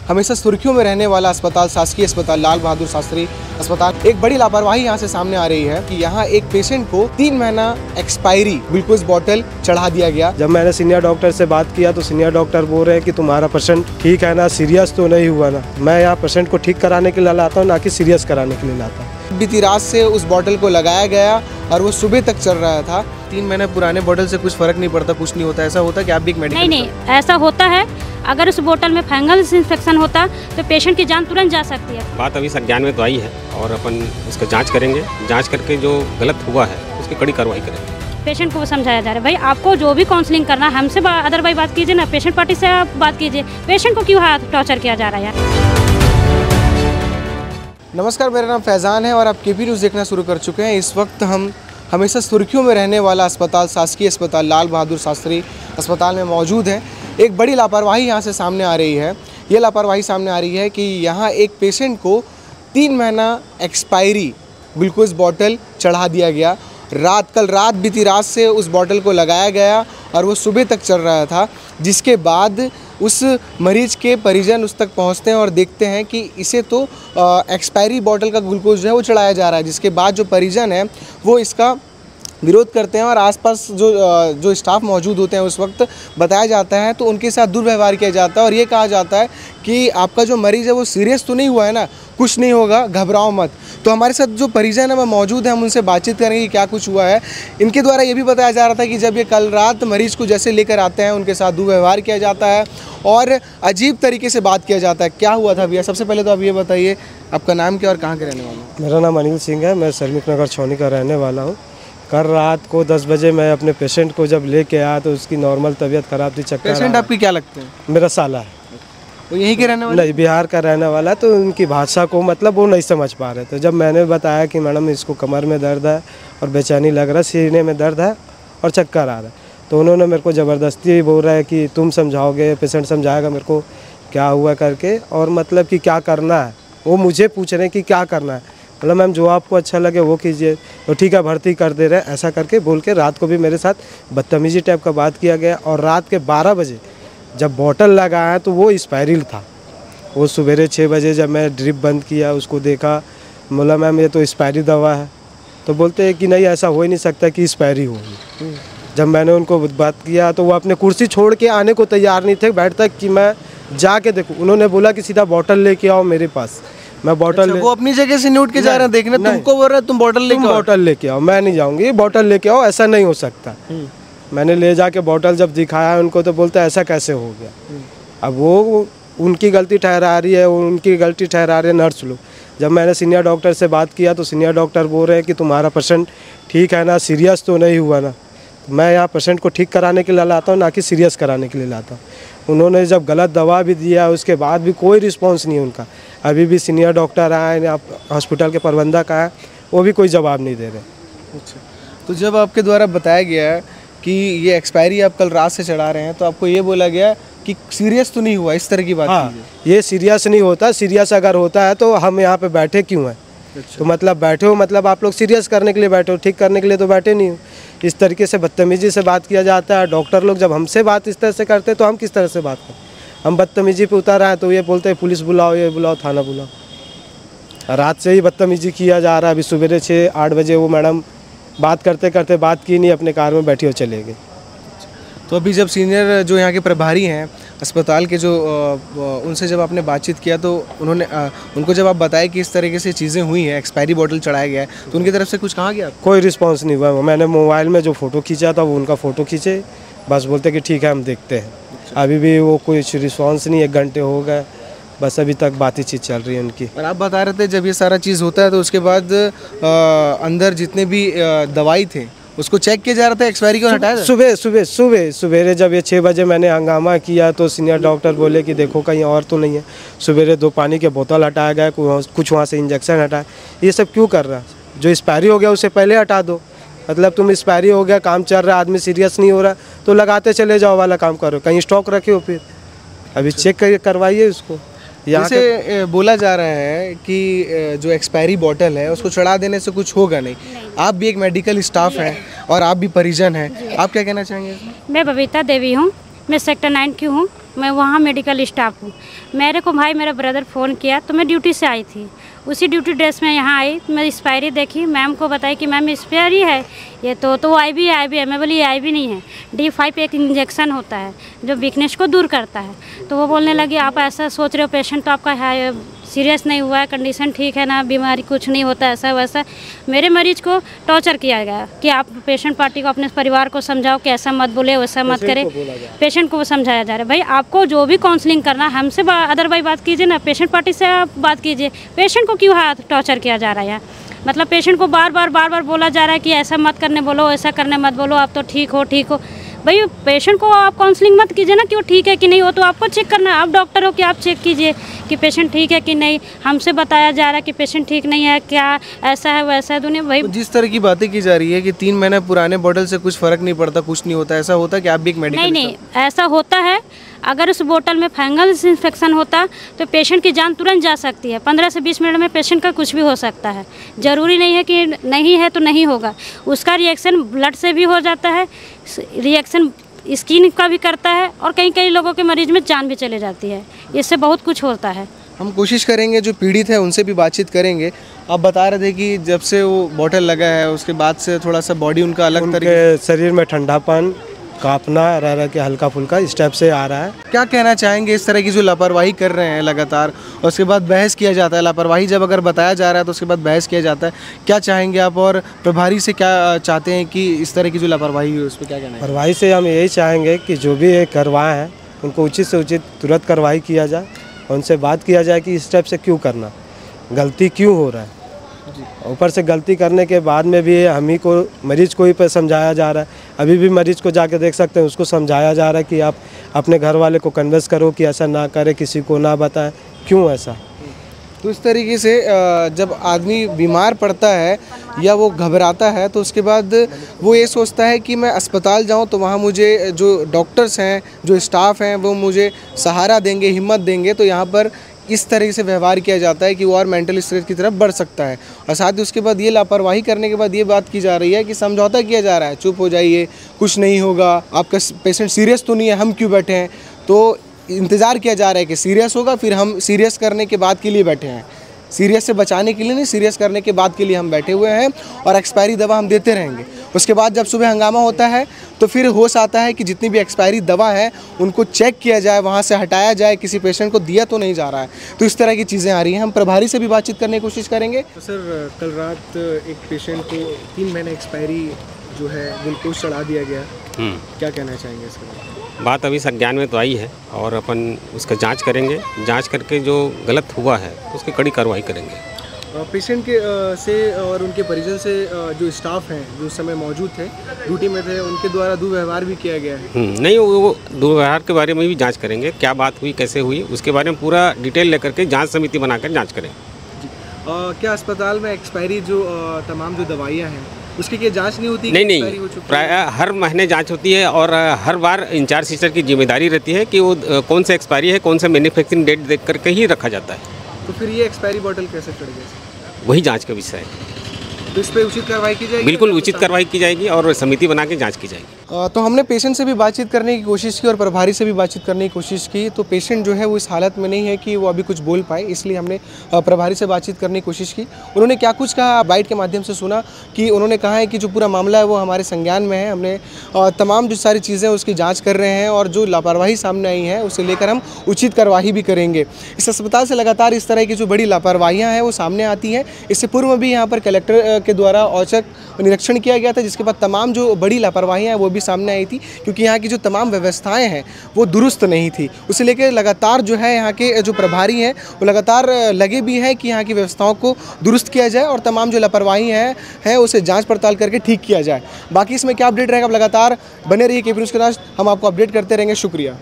हमेशा सुर्खियों में रहने वाला अस्पताल, शासकीय अस्पताल लाल बहादुर शास्त्री अस्पताल, एक बड़ी लापरवाही यहाँ से सामने आ रही है कि यहाँ एक पेशेंट को 3 महीना एक्सपायरी ग्लूकोज बॉटल चढ़ा दिया गया। जब मैंने सीनियर डॉक्टर से बात किया तो सीनियर डॉक्टर बोल रहे हैं कि तुम्हारा पेशेंट ठीक है ना, सीरियस तो नहीं हुआ ना। मैं यहाँ पेशेंट को ठीक कराने के लिए लाता हूँ, ना कि सीरियस कराने के लिए लाता हूँ। बीती रात से उस बॉटल को लगाया गया और वो सुबह तक चल रहा था। 3 महीने पुराने बॉटल से कुछ फर्क नहीं पड़ता, कुछ नहीं होता। ऐसा होता है कि आप भी एक मेडिकल नहीं, ऐसा होता है। अगर उस बोतल में फंगल इन्फेक्शन होता तो पेशेंट की जान तुरंत जा सकती है। बात अभी संज्ञान में तो आई है और अपन उसका जांच करेंगे। जांच करके जो गलत हुआ है उसकी कड़ी कार्रवाई करेंगे। पेशेंट को समझाया जा रहा है, भाई आपको जो भी काउंसलिंग करना है हमसे अदरवाइज बात कीजिए ना, पेशेंट पार्टी से आप बात कीजिए। पेशेंट को क्यों हाथ टॉर्चर किया जा रहा है यार। नमस्कार, मेरा नाम फैज़ान है और आप केपी न्यूज़ देखना शुरू कर चुके हैं। इस वक्त हम हमेशा सुर्खियों में रहने वाला अस्पताल, शासकीय अस्पताल लाल बहादुर शास्त्री अस्पताल में मौजूद हैं। एक बड़ी लापरवाही यहाँ से सामने आ रही है। ये लापरवाही सामने आ रही है कि यहाँ एक पेशेंट को 3 महीना एक्सपायरी ग्लूकोज बॉटल चढ़ा दिया गया। कल रात बीती रात से उस बॉटल को लगाया गया और वो सुबह तक चल रहा था, जिसके बाद उस मरीज के परिजन उस तक पहुंचते हैं और देखते हैं कि इसे तो एक्सपायरी बॉटल का ग्लूकोज जो है वो चढ़ाया जा रहा है। जिसके बाद जो परिजन है वो इसका विरोध करते हैं और आसपास जो स्टाफ मौजूद होते हैं उस वक्त बताया जाता है तो उनके साथ दुर्व्यवहार किया जाता है और ये कहा जाता है कि आपका जो मरीज़ है वो सीरियस तो नहीं हुआ है ना, कुछ नहीं होगा, घबराओ मत। तो हमारे साथ जो परिजन है वो मौजूद है, हम उनसे बातचीत करेंगे कि क्या कुछ हुआ है। इनके द्वारा ये भी बताया जा रहा था कि जब ये कल रात मरीज़ को जैसे लेकर आते हैं उनके साथ दुर्व्यवहार किया जाता है और अजीब तरीके से बात किया जाता है। क्या हुआ था भैया? सबसे पहले तो आप ये बताइए, आपका नाम क्या और कहाँ के रहने वाले हैं? मेरा नाम अनिल सिंह है, मैं श्रमिक नगर छौनी का रहने वाला हूँ। कल रात को 10 बजे मैं अपने पेशेंट को जब लेके आया तो उसकी नॉर्मल तबीयत खराब थी, चक्कर। पेशेंट आपकी क्या लगते हैं? मेरा साला है। वो यहीं के रहने वाले? नहीं, बिहार का रहने वाला है। तो उनकी भाषा को मतलब वो नहीं समझ पा रहे थे। जब मैंने बताया कि मैडम इसको कमर में दर्द है और बेचैनी लग रहा है, सीने में दर्द है और चक्कर आ रहा है, तो उन्होंने मेरे को ज़बरदस्ती बोल रहा है कि तुम समझाओगे, पेशेंट समझाएगा मेरे को क्या हुआ करके, और मतलब कि क्या करना है वो मुझे पूछ रहे हैं कि क्या करना है। मतलब मैम जो आपको अच्छा लगे वो कीजिए, तो ठीक है भर्ती कर दे रहे हैं, ऐसा करके बोल के रात को भी मेरे साथ बदतमीजी टाइप का बात किया गया। और रात के 12 बजे जब बॉटल लगाया तो वो एक्सपायरी था। वो सवेरे 6 बजे जब मैं ड्रिप बंद किया उसको देखा, बोला मैम ये तो एक्सपायरी दवा है। तो बोलते हैं कि नहीं ऐसा हो ही नहीं सकता कि एक्सपायरी होगी। जब मैंने उनको बात किया तो वो अपने कुर्सी छोड़ के आने को तैयार नहीं थे बैठ तक कि मैं जाके देखूँ। उन्होंने बोला कि सीधा बॉटल लेके आओ मेरे पास। मैं बॉटल वो अपनी जगह से नहीं उठ के जा रहे हैं देखने, तुमको बोल रहा है तुम बॉटल लेके आओ। मैं नहीं जाऊँगी, बॉटल लेके आओ, ऐसा नहीं हो सकता। मैंने ले जाके बॉटल जब दिखाया उनको तो बोलते ऐसा कैसे हो गया। अब वो उनकी गलती ठहरा रही है, उनकी गलती ठहरा रहे नर्स लोग। जब मैंने सीनियर डॉक्टर से बात किया तो सीनियर डॉक्टर बोल रहे हैं कि तुम्हारा पेशेंट ठीक है ना, सीरियस तो नहीं हुआ ना। मैं यहाँ पेशेंट को ठीक कराने के लिए लाता हूँ, ना कि सीरियस कराने के लिए लाता हूँ। उन्होंने जब गलत दवा भी दिया उसके बाद भी कोई रिस्पॉन्स नहीं उनका। अभी भी सीनियर डॉक्टर आए, आप हॉस्पिटल के प्रबंधक आए, वो भी कोई जवाब नहीं दे रहे। अच्छा, तो जब आपके द्वारा बताया गया है कि ये एक्सपायरी आप कल रात से चढ़ा रहे हैं तो आपको ये बोला गया कि सीरियस तो नहीं हुआ, इस तरह की बात? हाँ, ये सीरियस नहीं होता। सीरियस अगर होता है तो हम यहाँ पे बैठे क्यों हैं? अच्छा। तो मतलब बैठे हो मतलब आप लोग सीरियस करने के लिए बैठे हो, ठीक करने के लिए तो बैठे नहीं हो। इस तरीके से बदतमीजी से बात किया जाता है। डॉक्टर लोग जब हमसे बात इस तरह से करते तो हम किस तरह से बात करें? हम बदतमीजी पे उतर आए तो ये बोलते हैं पुलिस बुलाओ, ये बुलाओ, थाना बुलाओ। रात से ही बदतमीजी किया जा रहा है। अभी सुबह 6-8 बजे वो मैडम बात करते करते बात की नहीं, अपने कार में बैठी और चले गए। तो अभी जब सीनियर जो यहाँ के प्रभारी हैं अस्पताल के, जो उनसे जब आपने बातचीत किया तो उन्होंने उनको जब आप बताया कि इस तरीके से चीज़ें हुई हैं, एक्सपायरी बॉटल चढ़ाया गया है, तो उनकी तरफ से कुछ कहा गया? कोई रिस्पांस नहीं हुआ। मैंने मोबाइल में जो फ़ोटो खींचा था वो उनका फ़ोटो खींचे, बस बोलते कि ठीक है हम देखते हैं। अभी भी वो कुछ रिस्पॉन्स नहीं, 1 घंटे हो गए, बस अभी तक बातचीत चल रही है उनकी। और आप बता रहे थे जब ये सारा चीज़ होता है तो उसके बाद अंदर जितने भी दवाई थे उसको चेक किया जा रहा था, एक्सपायरी को हटाया? सुबह जब ये 6 बजे मैंने हंगामा किया तो सीनियर डॉक्टर बोले कि देखो कहीं और तो नहीं है। सवेरे 2 पानी के बोतल हटाया गया, कुछ वहाँ से इंजेक्शन हटाया। ये सब क्यों कर रहा है? जो एक्सपायरी हो गया उसे पहले हटा दो। मतलब तुम एक्सपायरी हो गया, काम चल रहा है, आदमी सीरियस नहीं हो रहा तो लगाते चले जाओ वाला काम करो, कहीं स्टॉक रखे हो फिर अभी चेक करवाइए उसको। जैसे बोला जा रहा है कि जो एक्सपायरी बॉटल है उसको चढ़ा देने से कुछ होगा नहीं। आप भी एक मेडिकल स्टाफ हैं और आप भी परिजन हैं, आप क्या कहना चाहेंगे? मैं बबीता देवी हूँ, मैं सेक्टर 9 की हूँ। मैं वहाँ मेडिकल स्टाफ हूँ। मेरे को भाई मेरा ब्रदर फ़ोन किया तो मैं ड्यूटी से आई थी, उसी ड्यूटी ड्रेस में यहाँ आई। मैं एक्सपायरी देखी, मैम को बताई कि मैम एक्सपायरी है ये तो आईवी है। मैं बोली ये आईवी नहीं है, D5 एक इंजेक्शन होता है जो वीकनेस को दूर करता है। तो वो बोलने लगी आप ऐसा सोच रहे हो, पेशेंट तो आपका है सीरियस नहीं हुआ है, कंडीशन ठीक है ना, बीमारी कुछ नहीं होता ऐसा वैसा। मेरे मरीज को टॉर्चर किया गया कि आप पेशेंट पार्टी को अपने परिवार को समझाओ कि ऐसा मत बोले वैसा मत करे। पेशेंट को समझाया जा रहा है भाई आपको जो भी काउंसलिंग करना हमसे अदरवाइज बात कीजिए ना, पेशेंट पार्टी से आप बात कीजिए। पेशेंट को क्यों हाथ टॉर्चर किया जा रहा है? मतलब पेशेंट को बार बार बोला जा रहा है कि ऐसा मत करने बोलो, ऐसा करने मत बोलो, आप तो ठीक हो। भाई पेशेंट को आप काउंसलिंग मत कीजिए ना कि वो ठीक है कि नहीं, हो तो आपको चेक करना है। आप डॉक्टर हो कि आप चेक कीजिए कि पेशेंट ठीक है कि नहीं। हमसे बताया जा रहा है कि पेशेंट ठीक नहीं है, क्या ऐसा है वैसा है। दुनिया भाई तो जिस तरह की बातें की जा रही है कि 3 महीने पुराने बॉटल से कुछ फ़र्क नहीं पड़ता, कुछ नहीं होता, ऐसा होता है कि आप भी एक मेडिकल नहीं ऐसा होता है। अगर उस बोतल में फंगल इन्फेक्शन होता तो पेशेंट की जान तुरंत जा सकती है। 15 से 20 मिनट में पेशेंट का कुछ भी हो सकता है। ज़रूरी नहीं है कि नहीं है तो नहीं होगा, उसका रिएक्शन ब्लड से भी हो जाता है, रिएक्शन स्किन का भी करता है, और कई लोगों के मरीज में जान भी चले जाती है। इससे बहुत कुछ होता है। हम कोशिश करेंगे जो पीड़ित है उनसे भी बातचीत करेंगे। आप बता रहे थे कि जब से वो बॉटल लगा है उसके बाद से थोड़ा सा बॉडी उनका अलग तरीके शरीर में ठंडापन, कांपना रह के हल्का फुल्का इस टाइप से आ रहा है। क्या कहना चाहेंगे इस तरह की जो लापरवाही कर रहे हैं लगातार, और उसके बाद बहस किया जाता है? लापरवाही जब अगर बताया जा रहा है तो उसके बाद बहस किया जाता है, क्या चाहेंगे आप? और प्रभारी से क्या चाहते हैं कि इस तरह की जो लापरवाही हुई उस पर क्या कहना है? प्रभारी से हम यही चाहेंगे कि जो भी ये करवाए हैं उनको उचित से उचित तुरंत कार्रवाई किया जाए, और उनसे बात किया जाए कि इस टाइप से क्यों करना, गलती क्यों हो रहा है। ऊपर से गलती करने के बाद में भी हम ही को, मरीज को ही समझाया जा रहा है। अभी भी मरीज को जाके देख सकते हैं, उसको समझाया जा रहा है कि आप अपने घर वाले को कन्विंस करो कि ऐसा ना करे, किसी को ना बताएं। क्यों ऐसा? तो इस तरीके से जब आदमी बीमार पड़ता है या वो घबराता है तो उसके बाद वो ये सोचता है कि मैं अस्पताल जाऊं तो वहाँ मुझे जो डॉक्टर्स हैं, जो स्टाफ हैं, वो मुझे सहारा देंगे, हिम्मत देंगे। तो यहाँ पर इस तरह से व्यवहार किया जाता है कि वो और मेंटल स्ट्रेस की तरफ बढ़ सकता है। और साथ ही उसके बाद ये लापरवाही करने के बाद ये बात की जा रही है कि समझौता किया जा रहा है, चुप हो जाइए, कुछ नहीं होगा, आपका पेशेंट सीरियस तो नहीं है, हम क्यों बैठे हैं। तो इंतज़ार किया जा रहा है कि सीरियस होगा, फिर हम सीरियस करने के बाद के लिए बैठे हैं। सीरियस से बचाने के लिए नहीं, सीरियस करने के बाद के लिए हम बैठे हुए हैं, और एक्सपायरी दवा हम देते रहेंगे। उसके बाद जब सुबह हंगामा होता है तो फिर होश आता है कि जितनी भी एक्सपायरी दवा है उनको चेक किया जाए, वहाँ से हटाया जाए, किसी पेशेंट को दिया तो नहीं जा रहा है। तो इस तरह की चीज़ें आ रही हैं। हम प्रभारी से भी बातचीत करने की कोशिश करेंगे। तो सर, कल रात एक पेशेंट को 3 महीने एक्सपायरी जो है ग्लूकोज चढ़ा दिया गया, क्या कहना चाहेंगे इसके बारे? बात अभी संज्ञान में तो आई है और अपन उसका जांच करेंगे। जांच करके जो गलत हुआ है उसकी कड़ी कार्रवाई करेंगे। पेशेंट के से और उनके परिजन से जो स्टाफ हैं जो उस समय मौजूद थे, ड्यूटी में थे, उनके द्वारा दुर्व्यवहार भी किया गया है? नहीं, वो दुर्व्यवहार के बारे में भी जांच करेंगे। क्या बात हुई, कैसे हुई, उसके बारे में पूरा डिटेल लेकर के जांच समिति बनाकर जांच करेंगे। जी। क्या अस्पताल में एक्सपायरी जो तमाम जो दवाइयाँ हैं उसकी क्या जांच नहीं होती? नहीं, प्राय हर महीने जांच होती है, और हर बार इंचार्ज सिस्टर की जिम्मेदारी रहती है कि वो कौन सा एक्सपायरी है, कौन सा मैन्युफैक्चरिंग डेट देख करके ही रखा जाता है। तो फिर ये एक्सपायरी बॉटल कैसे चढ़ गया? वही जांच का विषय है। तो इस पर उचित कार्रवाई की जाएगी? बिल्कुल उचित कार्रवाई की जाएगी और समिति बना के जांच की जाएगी। तो हमने पेशेंट से भी बातचीत करने की कोशिश की और प्रभारी से भी बातचीत करने की कोशिश की। तो पेशेंट जो है वो इस हालत में नहीं है कि वो अभी कुछ बोल पाए, इसलिए हमने प्रभारी से बातचीत करने की कोशिश की। उन्होंने क्या कुछ कहा, बाइट के माध्यम से सुना कि उन्होंने कहा है कि जो पूरा मामला है वो हमारे संज्ञान में है। हमने तमाम जो सारी चीज़ें उसकी जाँच कर रहे हैं, और जो लापरवाही सामने आई है उसे लेकर हम उचित कार्रवाई भी करेंगे। इस अस्पताल से लगातार इस तरह की जो बड़ी लापरवाहियाँ हैं वो सामने आती हैं। इससे पूर्व भी यहाँ पर कलेक्टर के द्वारा औचक निरीक्षण किया गया था, जिसके बाद तमाम जो बड़ी लापरवाहियाँ हैं वो भी सामने आई थी, क्योंकि यहाँ की जो तमाम व्यवस्थाएं हैं वो दुरुस्त नहीं थी। उसे लेकर लगातार जो है यहाँ के जो प्रभारी हैं वो लगातार लगे भी हैं कि यहाँ की व्यवस्थाओं को दुरुस्त किया जाए और तमाम जो लापरवाही है उसे जांच पड़ताल करके ठीक किया जाए। बाकी इसमें क्या अपडेट रहेगा, आप लगातार बने रहिए केपी न्यूज़ के साथ, हम आपको अपडेट करते रहेंगे। शुक्रिया।